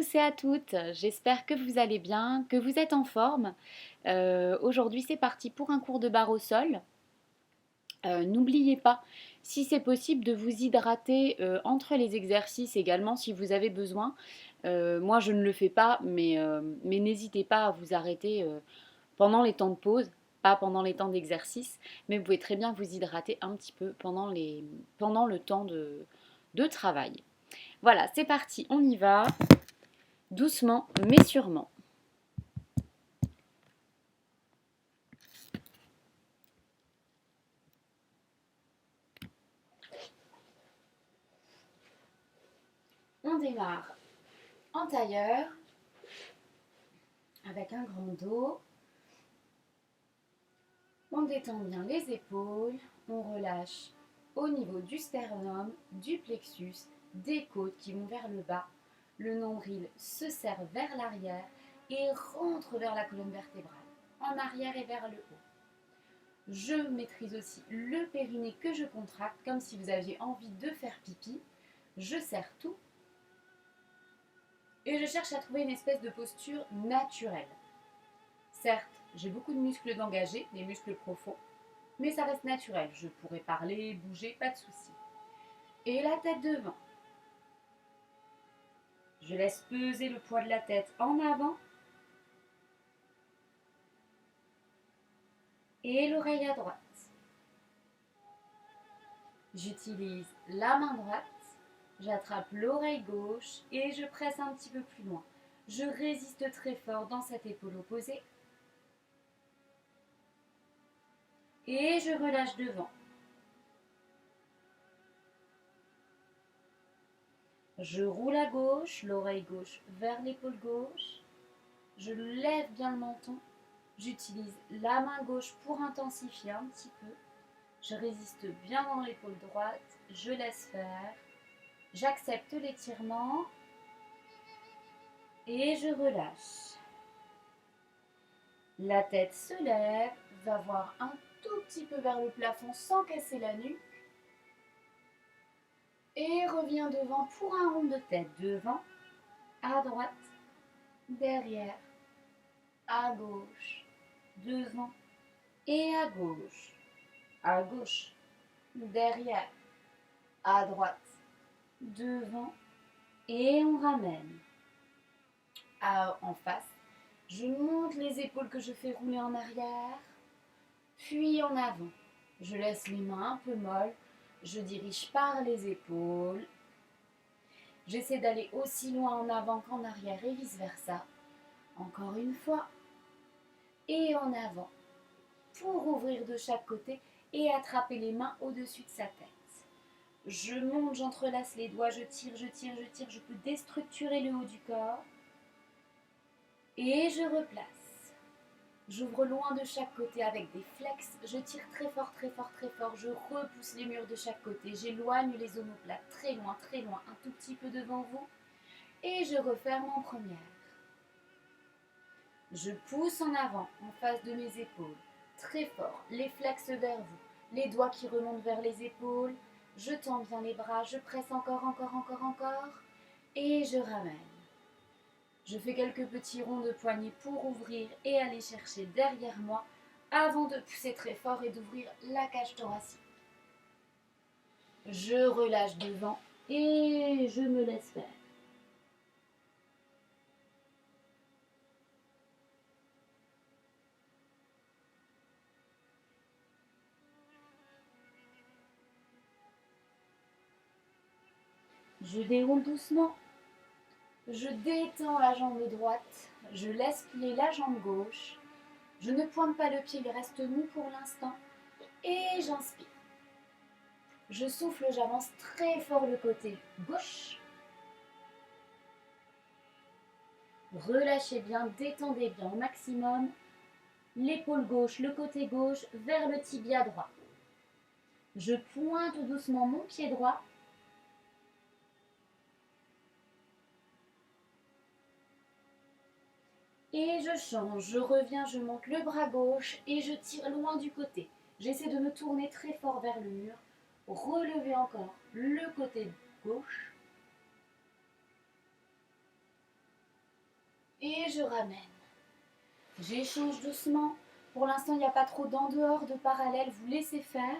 tous et à toutes, j'espère que vous allez bien, que vous êtes en forme. Aujourd'hui c'est parti pour un cours de barre au sol. N'oubliez pas, si c'est possible, de vous hydrater entre les exercices également si vous avez besoin. Moi je ne le fais pas, mais n'hésitez pas à vous arrêter pendant les temps de pause, pas pendant les temps d'exercice, mais vous pouvez très bien vous hydrater un petit peu pendant le temps de travail. Voilà, c'est parti, on y va. Doucement mais sûrement. On démarre en tailleur avec un grand dos. On détend bien les épaules. On relâche au niveau du sternum, du plexus, des côtes qui vont vers le bas. Le nombril se serre vers l'arrière et rentre vers la colonne vertébrale, en arrière et vers le haut. Je maîtrise aussi le périnée que je contracte, comme si vous aviez envie de faire pipi. Je serre tout et je cherche à trouver une espèce de posture naturelle. Certes, j'ai beaucoup de muscles d'engagés, des muscles profonds, mais ça reste naturel. Je pourrais parler, bouger, pas de souci. Et la tête devant. Je laisse peser le poids de la tête en avant et l'oreille à droite. J'utilise la main droite, j'attrape l'oreille gauche et je presse un petit peu plus loin. Je résiste très fort dans cette épaule opposée et je relâche devant. Je roule à gauche, l'oreille gauche vers l'épaule gauche. Je lève bien le menton. J'utilise la main gauche pour intensifier un petit peu. Je résiste bien dans l'épaule droite. Je laisse faire. J'accepte l'étirement. Et je relâche. La tête se lève, va voir un tout petit peu vers le plafond sans casser la nuque. Et revient devant pour un rond de tête. Devant, à droite, derrière, à gauche, devant et à gauche, derrière, à droite, devant et on ramène en face. Je monte les épaules que je fais rouler en arrière, puis en avant. Je laisse les mains un peu molles, je dirige par les épaules. J'essaie d'aller aussi loin en avant qu'en arrière et vice-versa. Encore une fois. Et en avant. Pour ouvrir de chaque côté et attraper les mains au-dessus de sa tête. Je monte, j'entrelace les doigts, je tire, je peux déstructurer le haut du corps. Et je replace. J'ouvre loin de chaque côté avec des flex, je tire très fort, je repousse les murs de chaque côté, j'éloigne les omoplates très loin, un tout petit peu devant vous. Et je referme en première. Je pousse en avant, en face de mes épaules. Très fort, les flex vers vous, les doigts qui remontent vers les épaules, je tends bien les bras, je presse encore, et je ramène. Je fais quelques petits ronds de poignets pour ouvrir et aller chercher derrière moi avant de pousser très fort et d'ouvrir la cage thoracique. Je relâche devant et je me laisse faire. Je déroule doucement. Je détends la jambe droite, je laisse plier la jambe gauche, je ne pointe pas le pied, il reste mou pour l'instant, et j'inspire. Je souffle, j'avance très fort le côté gauche. Relâchez bien, détendez bien au maximum. L'épaule gauche, le côté gauche, vers le tibia droit. Je pointe doucement mon pied droit. Et je change, je reviens, je monte le bras gauche et je tire loin du côté. J'essaie de me tourner très fort vers le mur. Relevez encore le côté gauche. Et je ramène. J'échange doucement. Pour l'instant, il n'y a pas trop d'en dehors de parallèle. Vous laissez faire.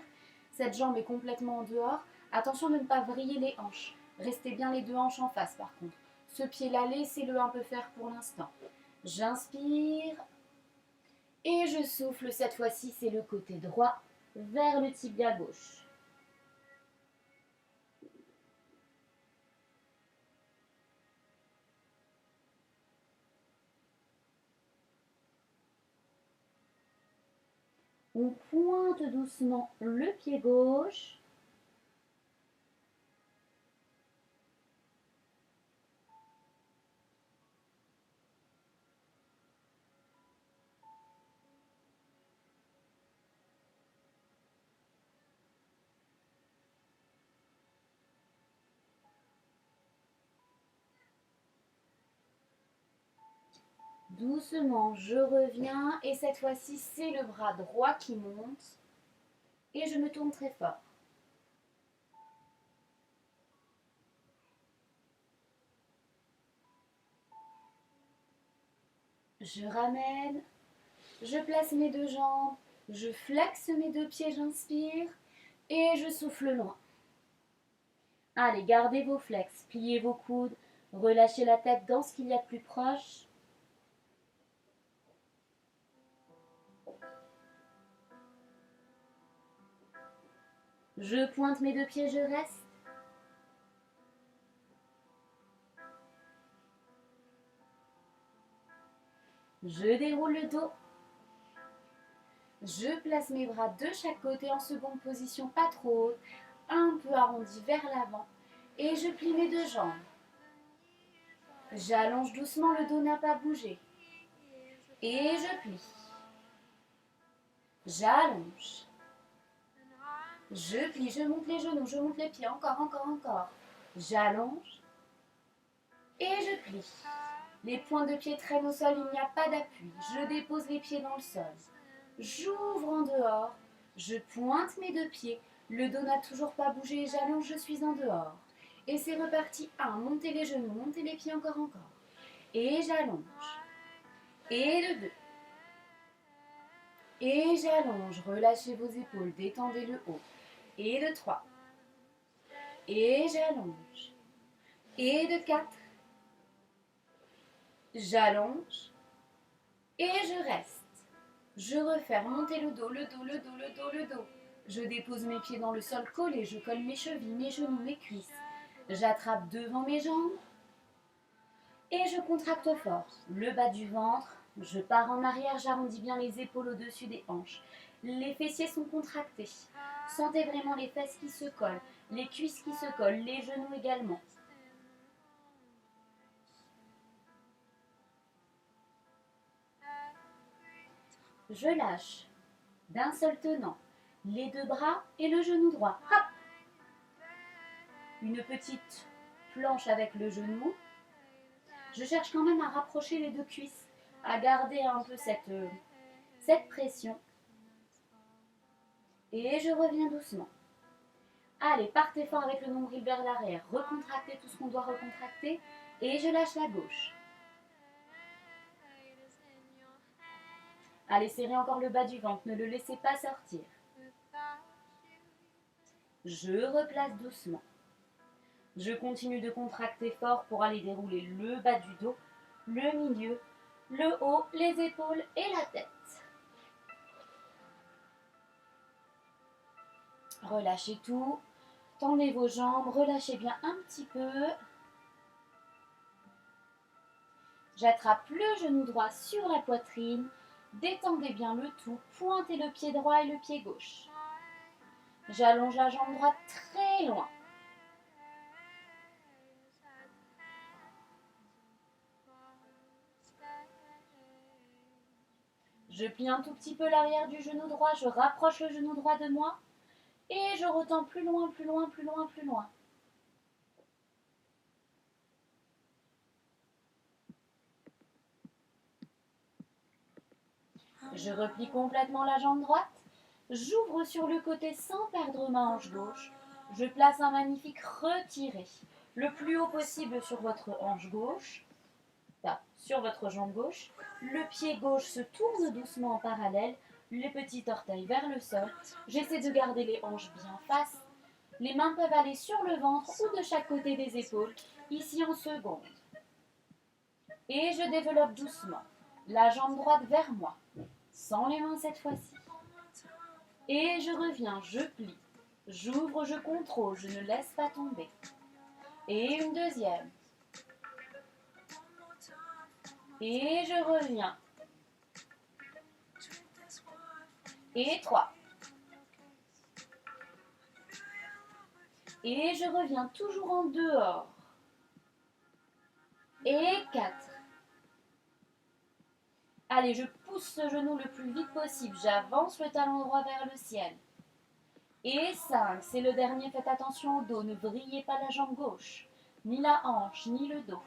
Cette jambe est complètement en dehors. Attention de ne pas vriller les hanches. Restez bien les deux hanches en face par contre. Ce pied-là, laissez-le un peu faire pour l'instant. J'inspire. Et je souffle. Cette fois-ci, c'est le côté droit vers le tibia gauche. On pointe doucement le pied gauche. Doucement, je reviens et cette fois-ci, c'est le bras droit qui monte et je me tourne très fort. Je ramène, je place mes deux jambes, je flexe mes deux pieds, j'inspire et je souffle loin. Allez, gardez vos flex, pliez vos coudes, relâchez la tête dans ce qu'il y a de plus proche. Je pointe mes deux pieds, je reste. Je déroule le dos. Je place mes bras de chaque côté en seconde position, pas trop haute, un peu arrondi vers l'avant. Et je plie mes deux jambes. J'allonge doucement, le dos n'a pas bougé. Et je plie. J'allonge. Je plie, je monte les genoux, je monte les pieds, encore, encore, encore. J'allonge. Et je plie. Les points de pied traînent au sol, il n'y a pas d'appui. Je dépose les pieds dans le sol. J'ouvre en dehors. Je pointe mes deux pieds. Le dos n'a toujours pas bougé. J'allonge, je suis en dehors. Et c'est reparti. 1, montez les genoux, montez les pieds, encore, encore. Et j'allonge. Et le 2. Et j'allonge. Relâchez vos épaules, détendez le haut. Et le 3. Et j'allonge. Et de 4. J'allonge. Et je reste. Je referme, montez le dos, le dos, le dos, le dos, le dos. Je dépose mes pieds dans le sol collé, je colle mes chevilles, mes genoux, mes cuisses. J'attrape devant mes jambes et je contracte fort. Le bas du ventre, je pars en arrière, j'arrondis bien les épaules au-dessus des hanches. Les fessiers sont contractés. Sentez vraiment les fesses qui se collent, les cuisses qui se collent, les genoux également. Je lâche d'un seul tenant les deux bras et le genou droit. Hop! Une petite planche avec le genou. Je cherche quand même à rapprocher les deux cuisses, à garder un peu cette pression. Et je reviens doucement. Allez, partez fort avec le nombril vers l'arrière. Recontractez tout ce qu'on doit recontracter. Et je lâche la gauche. Allez, serrez encore le bas du ventre. Ne le laissez pas sortir. Je replace doucement. Je continue de contracter fort pour aller dérouler le bas du dos, le milieu, le haut, les épaules et la tête. Relâchez tout. Tendez vos jambes, relâchez bien un petit peu. J'attrape le genou droit sur la poitrine. Détendez bien le tout. Pointez le pied droit et le pied gauche. J'allonge la jambe droite très loin. Je plie un tout petit peu l'arrière du genou droit. Je rapproche le genou droit de moi. Et je retends plus loin, plus loin, plus loin, plus loin. Je replie complètement la jambe droite. J'ouvre sur le côté sans perdre ma hanche gauche. Je place un magnifique retiré, le plus haut possible sur votre hanche gauche. sur votre jambe gauche. Le pied gauche se tourne doucement en parallèle, les petits orteils vers le sol. J'essaie de garder les hanches bien face. Les mains peuvent aller sur le ventre ou de chaque côté des épaules, ici en seconde. Et je développe doucement la jambe droite vers moi, sans les mains cette fois-ci. Et je reviens, je plie, j'ouvre, je contrôle, je ne laisse pas tomber. Et une deuxième. Et je reviens. Et 3. Et je reviens toujours en dehors. Et 4. Allez, je pousse ce genou le plus vite possible. J'avance le talon droit vers le ciel. Et 5. C'est le dernier. Faites attention au dos. Ne vrillez pas la jambe gauche. Ni la hanche, ni le dos.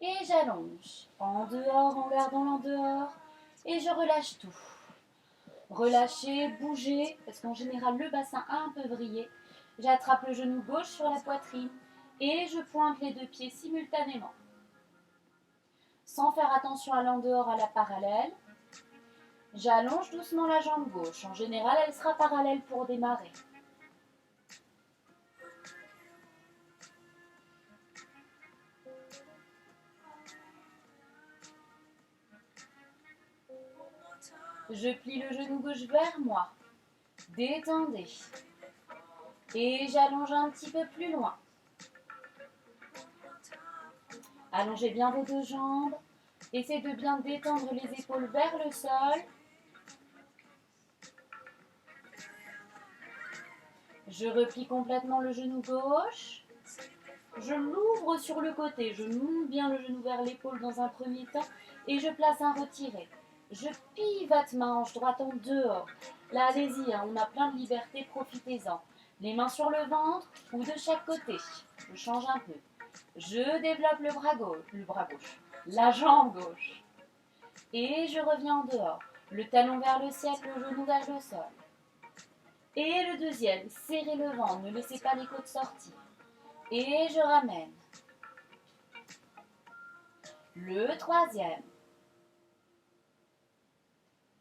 Et j'allonge. En dehors, en gardant l'en dehors. Et je relâche tout. Relâchez, bougez, parce qu'en général, le bassin a un peu vrillé. J'attrape le genou gauche sur la poitrine et je pointe les deux pieds simultanément. Sans faire attention à l'en dehors à la parallèle, j'allonge doucement la jambe gauche. En général, elle sera parallèle pour démarrer. Je plie le genou gauche vers moi. Détendez. Et j'allonge un petit peu plus loin. Allongez bien vos deux jambes. Essayez de bien détendre les épaules vers le sol. Je replie complètement le genou gauche. Je l'ouvre sur le côté. Je monte bien le genou vers l'épaule dans un premier temps et je place un retiré. Je pivote ma hanche droite en dehors. Là, allez-y, on a plein de liberté, profitez-en. Les mains sur le ventre ou de chaque côté. Je change un peu. Je développe le bras gauche, la jambe gauche. Et je reviens en dehors. Le talon vers le ciel, le genou vers le sol. Et le deuxième, serrez le ventre, ne laissez pas les côtes sortir. Et je ramène. Le troisième.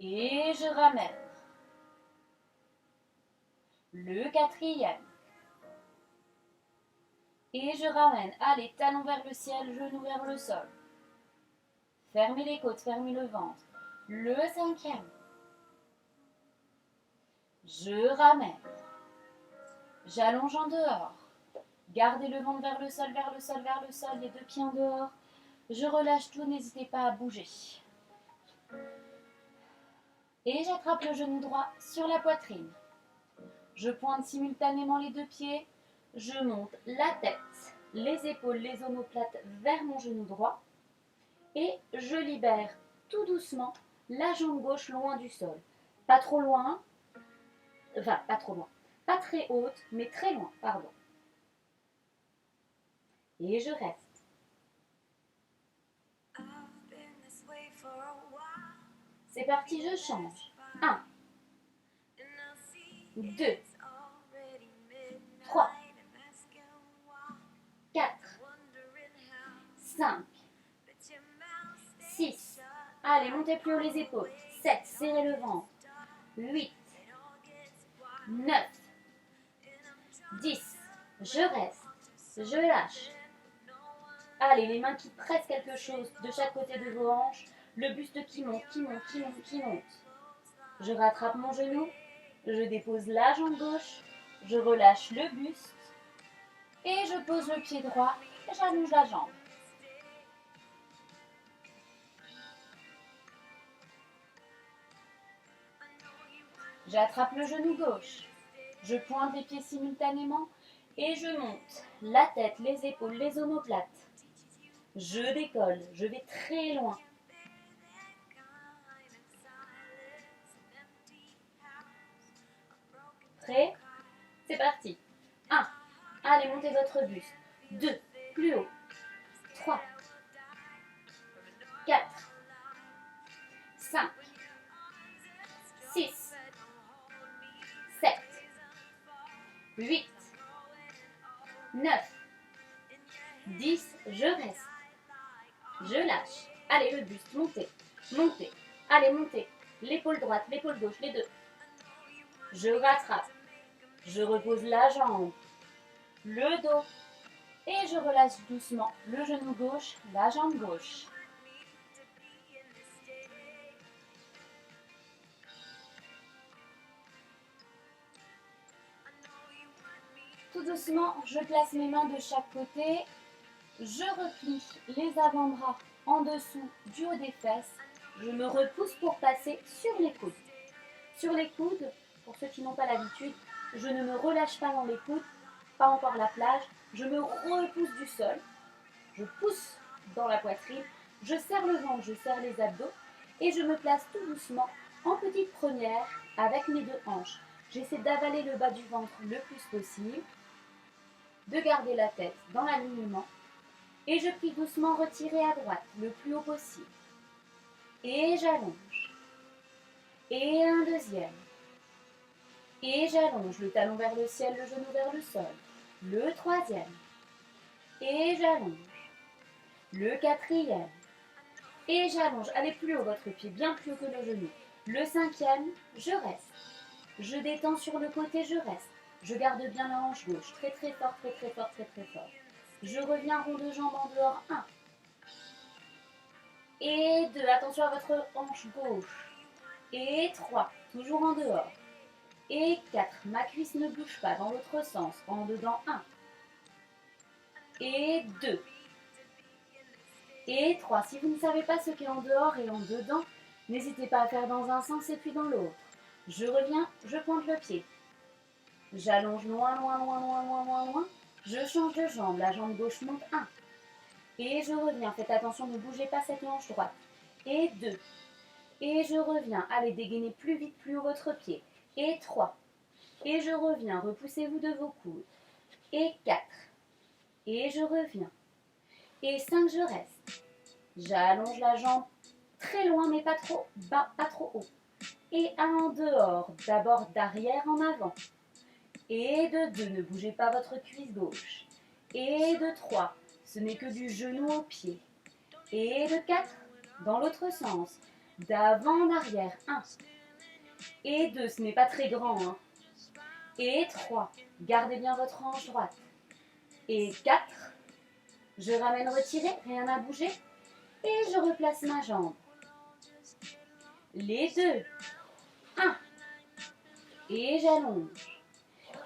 Et je ramène. Le quatrième. Et je ramène. Allez, talon vers le ciel, genou vers le sol. Fermez les côtes, fermez le ventre. Le cinquième. Je ramène. J'allonge en dehors. Gardez le ventre vers le sol, vers le sol, vers le sol, les deux pieds en dehors. Je relâche tout, n'hésitez pas à bouger. Et j'attrape le genou droit sur la poitrine. Je pointe simultanément les deux pieds. Je monte la tête, les épaules, les omoplates vers mon genou droit. Et je libère tout doucement la jambe gauche loin du sol. Pas trop loin. Enfin, pas trop loin. Pas très haute, mais très loin, pardon. Et je reste. C'est parti, je change. 1, 2, 3, 4, 5, 6. Allez, montez plus haut les épaules. 7, serrez le ventre. 8, 9, 10. Je reste. Je lâche. Allez, les mains qui pressent quelque chose de chaque côté de vos hanches. Le buste qui monte, qui monte, qui monte, qui monte. Je rattrape mon genou. Je dépose la jambe gauche. Je relâche le buste. Et je pose le pied droit. Et j'allonge la jambe. J'attrape le genou gauche. Je pointe les pieds simultanément. Et je monte la tête, les épaules, les omoplates. Je décolle. Je vais très loin. Prêt? C'est parti. 1. Allez, montez votre buste. 2. Plus haut. 3. 4. 5. 6. 7. 8. 9. 10. Je reste. Je lâche. Allez, le buste, montez, montez. Allez, montez. L'épaule droite, l'épaule gauche, les deux. Je rattrape. Je repose la jambe, le dos. Et je relâche doucement le genou gauche, la jambe gauche. Tout doucement, je place mes mains de chaque côté. Je replie les avant-bras en dessous du haut des fesses. Je me repousse pour passer sur les coudes. Sur les coudes, pour ceux qui n'ont pas l'habitude, je ne me relâche pas dans les coudes, pas encore la plage. Je me repousse du sol. Je pousse dans la poitrine. Je serre le ventre, je serre les abdos. Et je me place tout doucement en petite première avec mes deux hanches. J'essaie d'avaler le bas du ventre le plus possible, de garder la tête dans l'alignement. Et je plie doucement retirer à droite le plus haut possible. Et j'allonge. Et un deuxième. Et j'allonge le talon vers le ciel, le genou vers le sol. Le troisième. Et j'allonge. Le quatrième. Et j'allonge. Allez plus haut votre pied, bien plus haut que le genou. Le cinquième, je reste. Je détends sur le côté, je reste. Je garde bien la hanche gauche. Très très fort, très très fort, très très fort. Je reviens rond de jambe en dehors. 1. Et 2. Attention à votre hanche gauche. Et 3. Toujours en dehors. Et 4. Ma cuisse ne bouge pas dans l'autre sens. En dedans. 1. Et 2. Et 3. Si vous ne savez pas ce qu'est en dehors et en dedans, n'hésitez pas à faire dans un sens et puis dans l'autre. Je reviens, je pointe le pied. J'allonge loin, loin, loin, loin, loin, loin, loin. Je change de jambe. La jambe gauche monte. 1. Et je reviens. Faites attention, ne bougez pas cette hanche droite. Et 2. Et je reviens. Allez, dégainez plus vite, plus haut votre pied. Et 3. Et je reviens. Repoussez-vous de vos coudes. Et 4. Et je reviens. Et 5, je reste. J'allonge la jambe très loin, mais pas trop bas, pas trop haut. Et 1 en dehors. D'abord d'arrière en avant. Et de 2, ne bougez pas votre cuisse gauche. Et de 3, ce n'est que du genou au pied. Et de 4, dans l'autre sens, d'avant en arrière. 1. Et 2, ce n'est pas très grand. Hein. Et 3, gardez bien votre hanche droite. Et 4, je ramène retiré, rien à bouger. Et je replace ma jambe. Les 2. 1. Et j'allonge.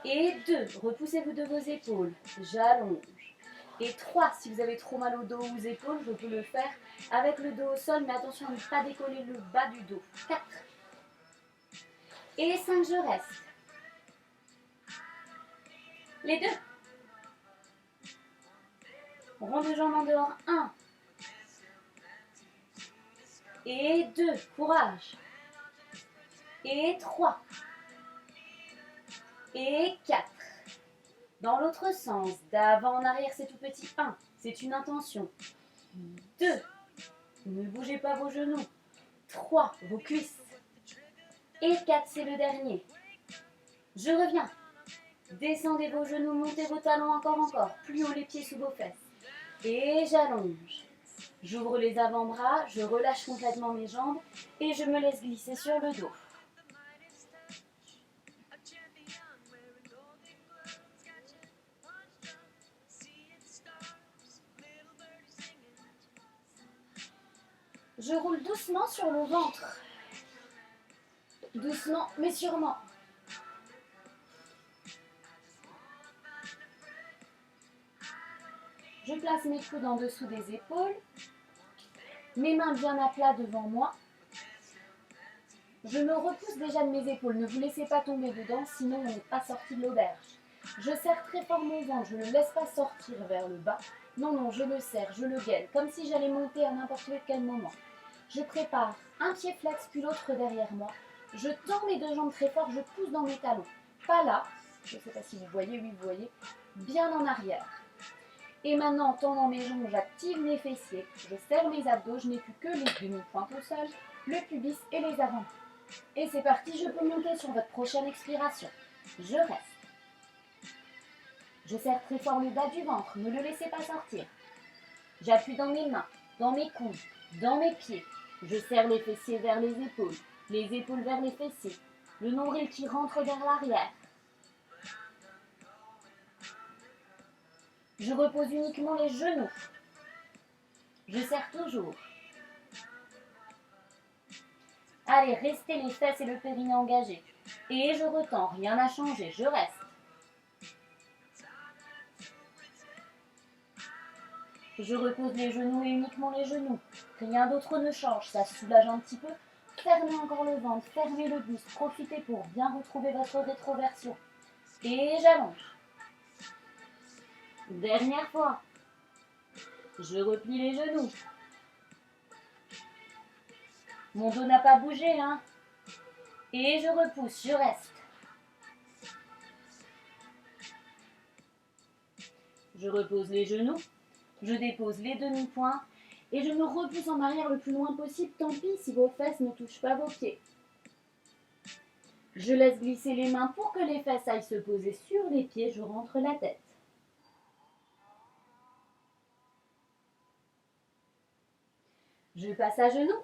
Et 2, repoussez-vous de vos épaules. J'allonge. Et 3, si vous avez trop mal au dos ou aux épaules, je peux le faire avec le dos au sol, mais attention à ne pas décoller le bas du dos. 4. Et 5, je reste. Les 2. Rond de jambe en dehors. 1. Et 2, courage. Et 3. Et 4. Dans l'autre sens, d'avant en arrière, c'est tout petit. 1, c'est une intention. 2, ne bougez pas vos genoux. 3, vos cuisses. Et 4, c'est le dernier. Je reviens. Descendez vos genoux, montez vos talons encore. Plus haut les pieds sous vos fesses. Et j'allonge. J'ouvre les avant-bras, je relâche complètement mes jambes et je me laisse glisser sur le dos. Je roule doucement sur le ventre. Doucement, mais sûrement. Je place mes coudes en dessous des épaules. Mes mains bien à plat devant moi. Je me repousse déjà de mes épaules. Ne vous laissez pas tomber dedans, sinon on n'est pas sorti de l'auberge. Je serre très fort mon ventre. Je ne le laisse pas sortir vers le bas. Non, je le serre, je le gaine, comme si j'allais monter à n'importe quel moment. Je prépare un pied flex puis l'autre derrière moi. Je tends mes deux jambes très fort, je pousse dans mes talons. Pas là, je ne sais pas si vous voyez, oui vous voyez, bien en arrière. Et maintenant, en tendant mes jambes, j'active mes fessiers. Je serre mes abdos, je n'ai plus que les demi-pointes au sol, le pubis et les avant. Et c'est parti, je peux monter sur votre prochaine expiration. Je reste. Je serre très fort le bas du ventre, ne le laissez pas sortir. J'appuie dans mes mains. dans mes coudes, dans mes pieds. Je serre les fessiers vers les épaules vers les fessiers, le nombril qui rentre vers l'arrière. Je repose uniquement les genoux. Je serre toujours. Allez, restez les fesses et le périnée engagés. Et je retends, rien n'a changé, je reste. Je repose les genoux et uniquement les genoux. Rien d'autre ne change, ça soulage un petit peu. Fermez encore le ventre, fermez le buste. Profitez pour bien retrouver votre rétroversion. Et j'allonge. Dernière fois. Je replie les genoux. Mon dos n'a pas bougé, hein. Et je repousse, je reste. Je repose les genoux. Je dépose les demi-points. Et je me repousse en arrière le plus loin possible. Tant pis si vos fesses ne touchent pas vos pieds. Je laisse glisser les mains pour que les fesses aillent se poser sur les pieds. Je rentre la tête. Je passe à genoux.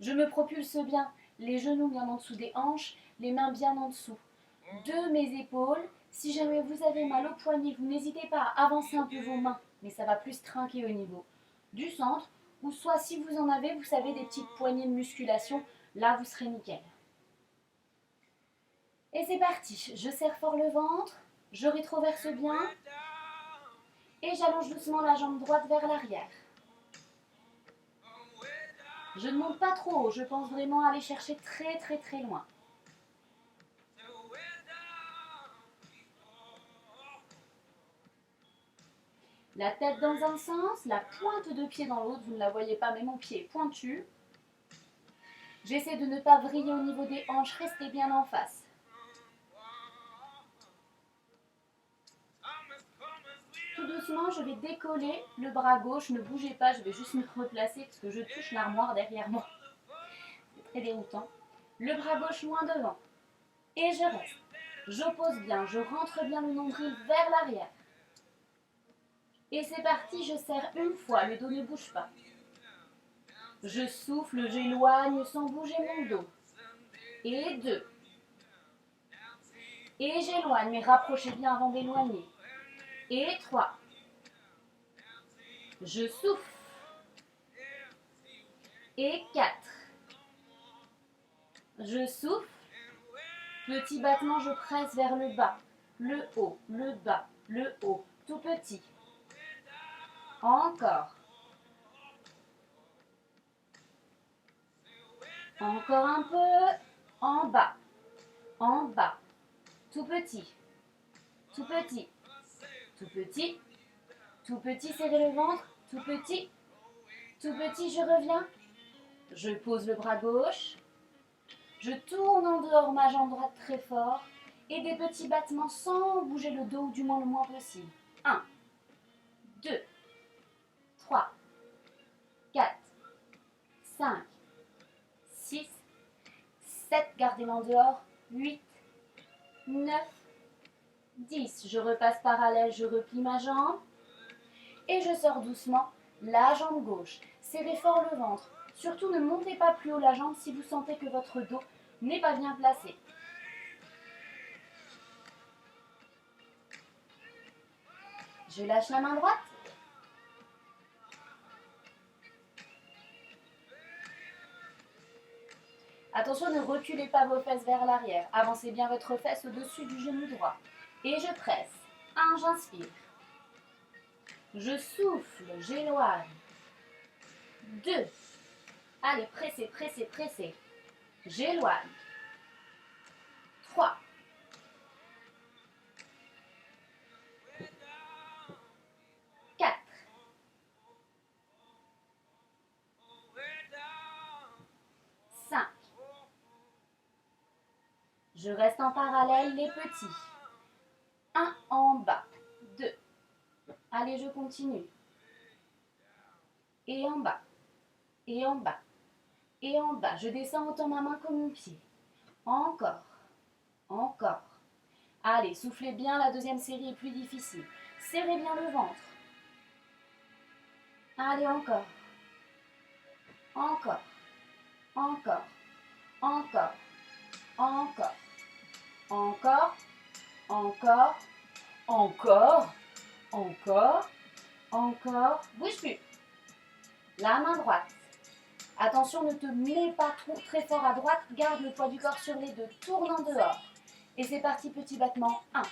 Je me propulse bien, les genoux bien en dessous des hanches, les mains bien en dessous de mes épaules. Si jamais vous avez mal au poignet, vous n'hésitez pas à avancer un peu vos mains, mais ça va plus trinquer au niveau du centre. Ou soit si vous en avez, vous savez, des petites poignées de musculation, là vous serez nickel. Et c'est parti, je serre fort le ventre, je rétroverse bien et j'allonge doucement la jambe droite vers l'arrière. Je ne monte pas trop haut, je pense vraiment aller chercher très très très loin. La tête dans un sens, la pointe de pied dans l'autre, vous ne la voyez pas mais mon pied est pointu. J'essaie de ne pas vriller au niveau des hanches, restez bien en face. Tout doucement, je vais décoller le bras gauche, ne bougez pas, je vais juste me replacer parce que je touche l'armoire derrière moi. C'est très déroutant. Le bras gauche loin devant. Et je reste. J'oppose bien, je rentre bien le nombril vers l'arrière. Et c'est parti, je serre une fois, le dos ne bouge pas. Je souffle, j'éloigne sans bouger mon dos. Et 2. Et j'éloigne, mais rapprochez bien avant d'éloigner. Et 3. Je souffle. Et 4. Je souffle. Petit battement, je presse vers le bas. Le haut, le bas, le haut. Tout petit. Encore. Encore un peu. En bas. En bas. Tout petit. Tout petit. Tout petit. Tout petit, serrez le ventre. Tout petit. Tout petit, je reviens. Je pose le bras gauche. Je tourne en dehors ma jambe droite très fort. Et des petits battements sans bouger le dos, ou du moins le moins possible. 1, 2, 3, 4, 5, 6, 7. Gardez-le en dehors. 8, 9, 10. Je repasse parallèle, je replie ma jambe. Et je sors doucement la jambe gauche. Serrez fort le ventre. Surtout ne montez pas plus haut la jambe si vous sentez que votre dos n'est pas bien placé. Je lâche la main droite. Attention, ne reculez pas vos fesses vers l'arrière. Avancez bien votre fesse au-dessus du genou droit. Et je presse. 1, j'inspire. Je souffle, j'éloigne. 2. Allez, pressez, pressez, pressez. J'éloigne. 3. 4. 5. Je reste en parallèle les petits. 1 en bas. 2. Allez, je continue. Et en bas. Et en bas. Et en bas. Je descends autant ma main que mon pied. Encore. Encore. Allez, soufflez bien, la deuxième série est plus difficile. Serrez bien le ventre. Allez, encore. Encore. Encore. Encore. Encore. Encore. Encore. Encore. Encore. Encore. Bouge plus. La main droite. Attention, ne te mets pas trop très fort à droite. Garde le poids du corps sur les deux. Tourne en dehors. Et c'est parti, petit battement. 1,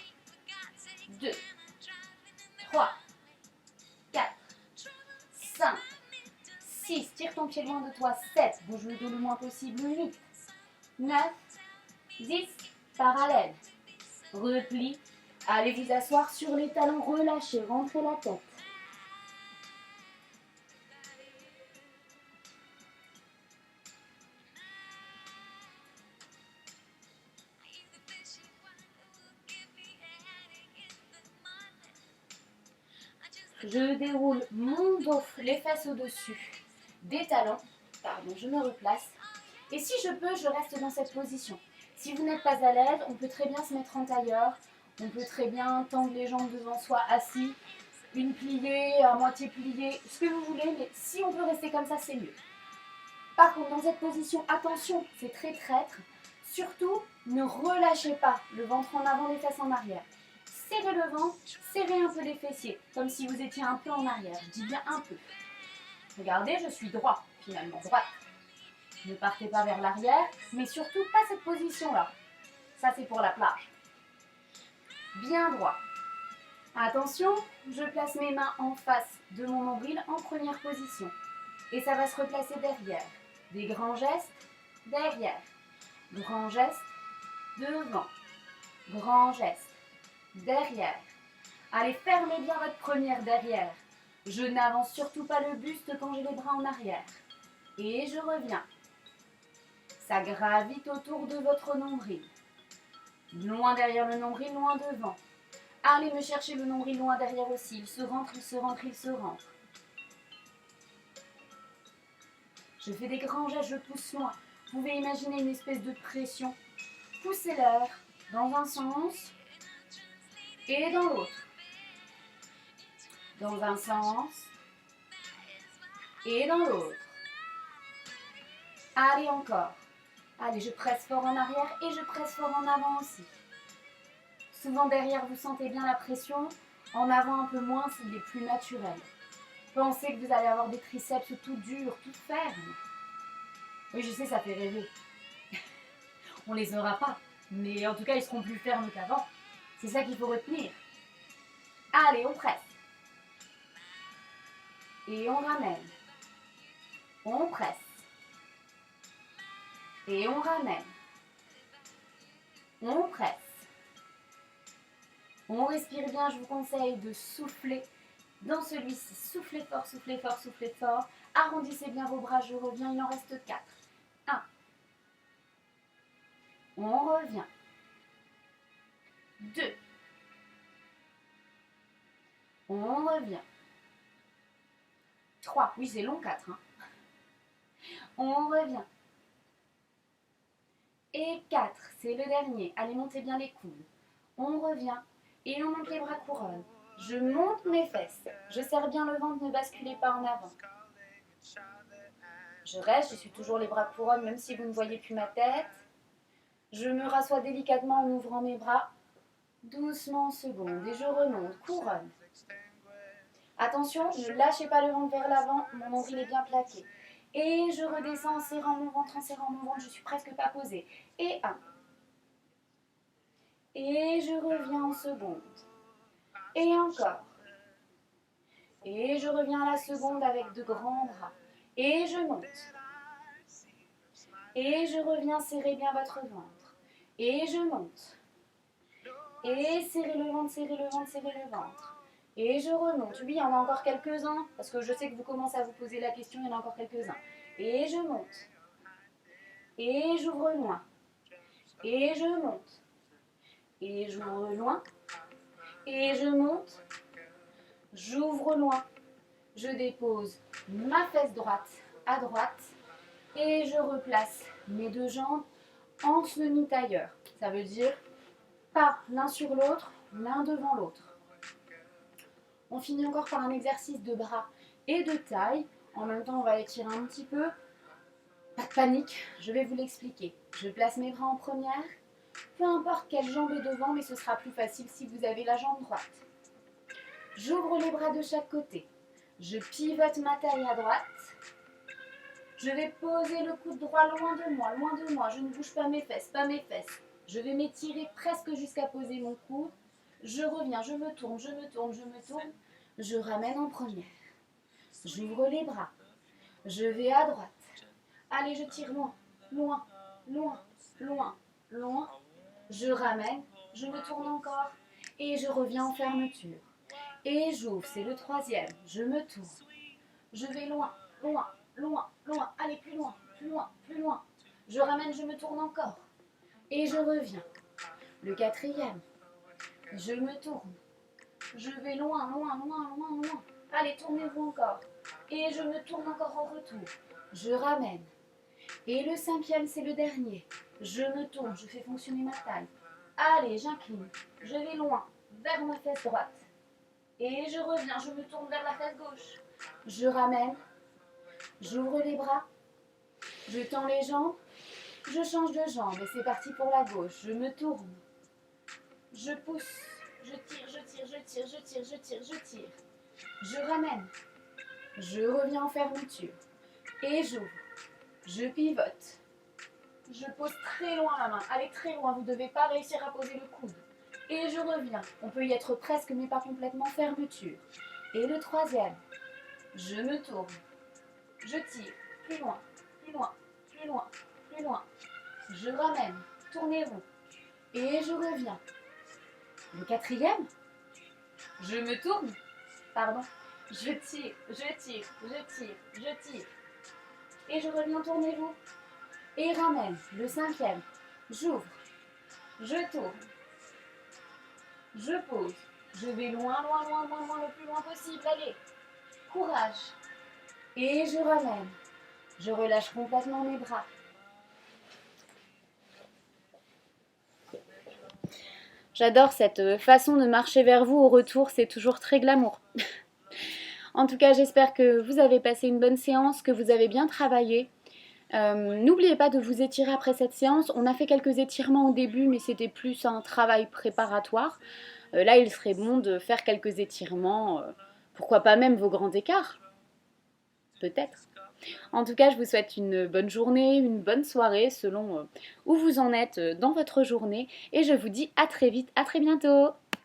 2, 3, 4, 5, 6. Tire ton pied loin de toi. 7. Bouge le dos le moins possible. 8, 9, 10. Parallèle. Repli. Allez vous asseoir sur les talons. Relâchez. Rentrez la tête. Je déroule mon dos, les fesses au-dessus des talons. Pardon, je me replace. Et si je peux, je reste dans cette position. Si vous n'êtes pas à l'aise, on peut très bien se mettre en tailleur. On peut très bien tendre les jambes devant soi assis. Une pliée, à moitié pliée, ce que vous voulez. Mais si on peut rester comme ça, c'est mieux. Par contre, dans cette position, attention, c'est très traître. Surtout, ne relâchez pas le ventre en avant, les fesses en arrière. Serrez le ventre, serrez un peu les fessiers, comme si vous étiez un peu en arrière. Je dis bien un peu. Regardez, je suis droit, finalement, droite. Ne partez pas vers l'arrière, mais surtout pas cette position-là. Ça, c'est pour la plage. Bien droit. Attention, je place mes mains en face de mon nombril en première position. Et ça va se replacer derrière. Des grands gestes, derrière. Grand geste, devant. Grand geste, derrière. Allez, fermez bien votre première derrière. Je n'avance surtout pas le buste quand j'ai les bras en arrière. Et je reviens. Ça gravite autour de votre nombril. Loin derrière le nombril, loin devant. Allez me chercher le nombril loin derrière aussi. Il se rentre, il se rentre, il se rentre. Je fais des grands gestes, je pousse loin. Vous pouvez imaginer une espèce de pression. Poussez l'air dans un sens et dans l'autre. Dans un sens et dans l'autre. Allez encore. Allez, je presse fort en arrière et je presse fort en avant aussi. Souvent derrière, vous sentez bien la pression. En avant, un peu moins s'il est plus naturel. Pensez que vous allez avoir des triceps tout durs, tout fermes. Oui, je sais, ça fait rêver. On les aura pas. Mais en tout cas, ils seront plus fermes qu'avant. C'est ça qu'il faut retenir. Allez, on presse. Et on ramène. On presse. Et on ramène. On presse. On respire bien, je vous conseille de souffler. Dans celui-ci, soufflez fort, soufflez fort, soufflez fort. Arrondissez bien vos bras, je reviens, il en reste 4. 1. On revient. 2. On revient. 3. Oui, c'est long, 4. Hein. On revient. Et 4, c'est le dernier. Allez, montez bien les coudes. On revient et on monte les bras couronne. Je monte mes fesses. Je serre bien le ventre, ne basculez pas en avant. Je reste, je suis toujours les bras couronne, même si vous ne voyez plus ma tête. Je me rassois délicatement en ouvrant mes bras, doucement en seconde, et je remonte, couronne. Attention, ne lâchez pas le ventre vers l'avant, mon nombril est bien plaqué. Et je redescends en serrant mon ventre, je suis presque pas posée. Et 1. Et je reviens en seconde. Et encore. Et je reviens à la seconde avec de grands bras. Et je monte. Et je reviens serrer bien votre ventre. Et je monte. Et serrez le ventre, serrez le ventre, serrez le ventre. Et je remonte. Oui, il y en a encore quelques-uns, parce que je sais que vous commencez à vous poser la question, il y en a encore quelques-uns. Et je monte. Et j'ouvre loin. Et je monte. Et j'ouvre loin. Et je monte. J'ouvre loin. Je dépose ma fesse droite à droite. Et je replace mes deux jambes en semi-tailleur. Ça veut dire pas l'un sur l'autre, l'un devant l'autre. On finit encore par un exercice de bras et de taille. En même temps, on va étirer un petit peu. Pas de panique, je vais vous l'expliquer. Je place mes bras en première. Peu importe quelle jambe est devant, mais ce sera plus facile si vous avez la jambe droite. J'ouvre les bras de chaque côté. Je pivote ma taille à droite. Je vais poser le coude droit loin de moi, loin de moi. Je ne bouge pas mes fesses, pas mes fesses. Je vais m'étirer presque jusqu'à poser mon coude. Je reviens, je me tourne, je me tourne, je me tourne. Je ramène en première. J'ouvre les bras. Je vais à droite. Allez, je tire loin, loin, loin, loin, loin. Je ramène, je me tourne encore et je reviens en fermeture. Et j'ouvre, c'est le troisième. Je me tourne. Je vais loin, loin, loin, loin. Allez, plus loin, plus loin, plus loin. Je ramène, je me tourne encore. Et je reviens. Le quatrième. Je me tourne. Je vais loin, loin, loin, loin, loin. Allez, tournez-vous encore. Et je me tourne encore en retour. Je ramène. Et le cinquième, c'est le dernier. Je me tourne, je fais fonctionner ma taille. Allez, j'incline. Je vais loin, vers ma fesse droite. Et je reviens, je me tourne vers la fesse gauche. Je ramène. J'ouvre les bras. Je tends les jambes. Je change de jambe et c'est parti pour la gauche. Je me tourne. Je pousse. Je tire, je tire, je tire, je tire, je tire, je tire. Je ramène. Je reviens en fermeture. Et j'ouvre. Je pivote. Je pose très loin la main. Allez, très loin. Vous ne devez pas réussir à poser le coude. Et je reviens. On peut y être presque, mais pas complètement. Fermeture. Et le troisième. Je me tourne. Je tire. Plus loin. Plus loin. Plus loin. Plus loin. Je ramène. Tournez-vous. Et je reviens. Le quatrième. Je me tourne. Pardon. Je tire. Je tire. Je tire. Je tire. Et je reviens. Tournez-vous. Et ramène. Le cinquième. J'ouvre. Je tourne. Je pose. Je vais loin, loin, loin, loin, loin, le plus loin possible. Allez. Courage. Et je ramène. Je relâche complètement mes bras. J'adore cette façon de marcher vers vous au retour, c'est toujours très glamour. En tout cas, j'espère que vous avez passé une bonne séance, que vous avez bien travaillé. N'oubliez pas de vous étirer après cette séance. On a fait quelques étirements au début, mais c'était plus un travail préparatoire. Là, il serait bon de faire quelques étirements. Pourquoi pas même vos grands écarts? Peut-être. En tout cas, je vous souhaite une bonne journée, une bonne soirée selon où vous en êtes dans votre journée. Et je vous dis à très vite, à très bientôt.